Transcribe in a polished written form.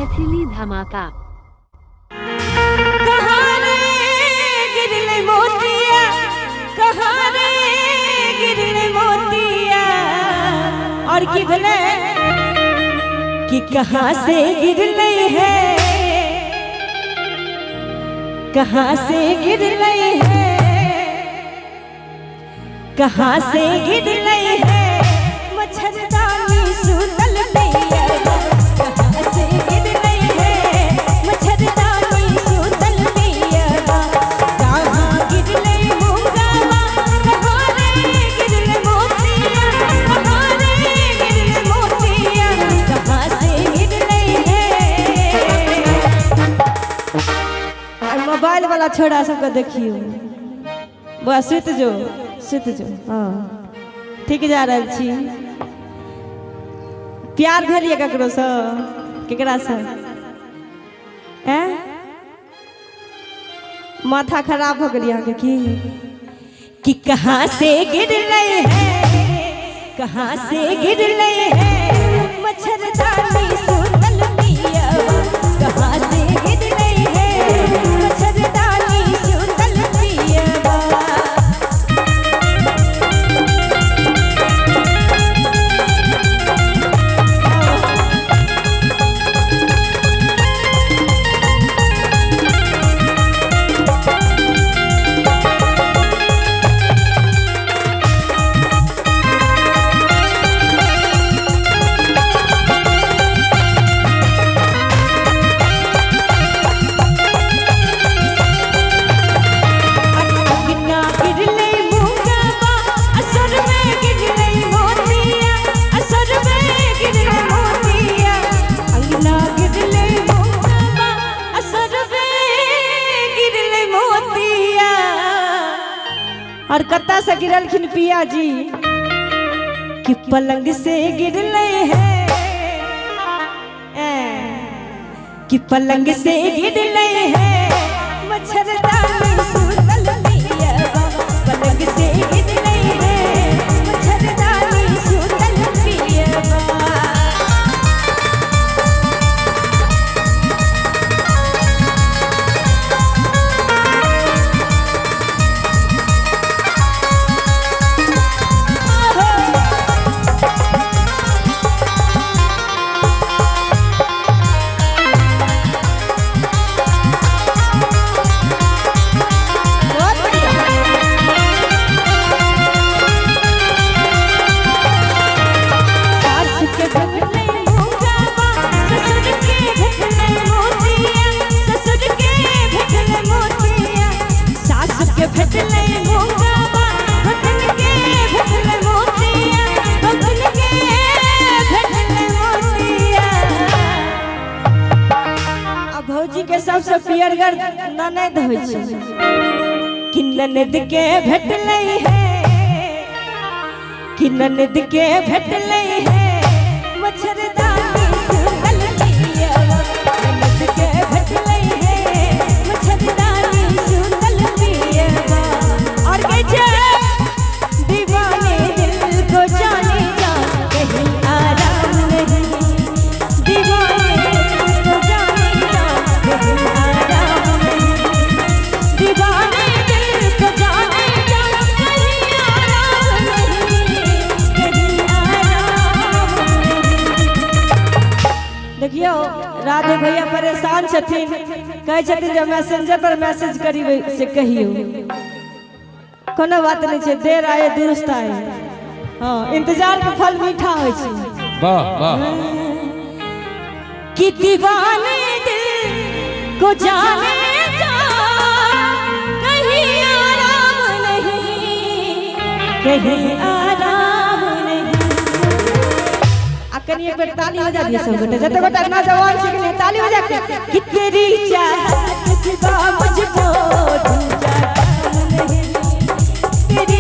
मैथिली धमाका। कहाँ रे गिरले मोतिया, कहाँ रे गिरले मोतिया, और की भले कि कहाँ से गिरले है, कहाँ से गिरले है, कहाँ से गिरले है मच्छरदानी सुतल मैया, कहाँ से गिरले है मच्छरदानी सुतल मैया, कहाँ गिरले मूंगावा, कहाँ रे गिरले मोतिया, कहाँ रे गिरले मोतिया, कहाँ से गिरले है। मोबाइल वाला छोड़ा सबके देखियो, बस सुत जो हाँ ठीक जा रहा छी। प्यार भेलिए ककरो से, केकरा से हैं? माथा खराब हो गई अहाँके कि कहाँ से गिरले है, कहाँ से गिरले है मच्छरदानी सुतल मैया, कहाँ से गिरले है मच्छरदानी सुतल मैया। और कत्ता से गिरलखिन पिया जी कि पलंग से गिरले है, कि पलंग से गिरले है मच्छरदानी सुतल मैया, पलंग से गिरले है मच्छरदानी सुतल मैया। भौजी के सबसे पियरगर ननद होइ छै कि ननद के भेटले है, कि ननद के भेटले है मच्छरदानी सुतल मैया, ननद के भेटले है मच्छरदानी सुतल मैया। और कहे दीवाने दिल को जाने जा कहीं आराम नहीं, दीवाने दिल को जाने जा कहीं आराम नहीं, दीवाने दिल को जाने जा कहीं आराम नहीं, कहीं आराम नहीं। देखियो राधे भैया परेशान छथिन, कहे छथिन जब मैसेंजर पर मैसेज करी से कहियो कोनो बात नहीं छै, देर आए दुरुस्त आए, हाँ इंतजार के फल मीठा होइ छै। वाह वाह कि दीवाने दिल को जाने जा कहीं आराम नहीं, कहीं आराम नहीं। आ कनी एक बेर ताली बजा दिए सब गोटे, जते गोटे नौजवान छी के ताली बजा के कि तेरी चाहत सिवा मुझको दूजा नहीं, तेरी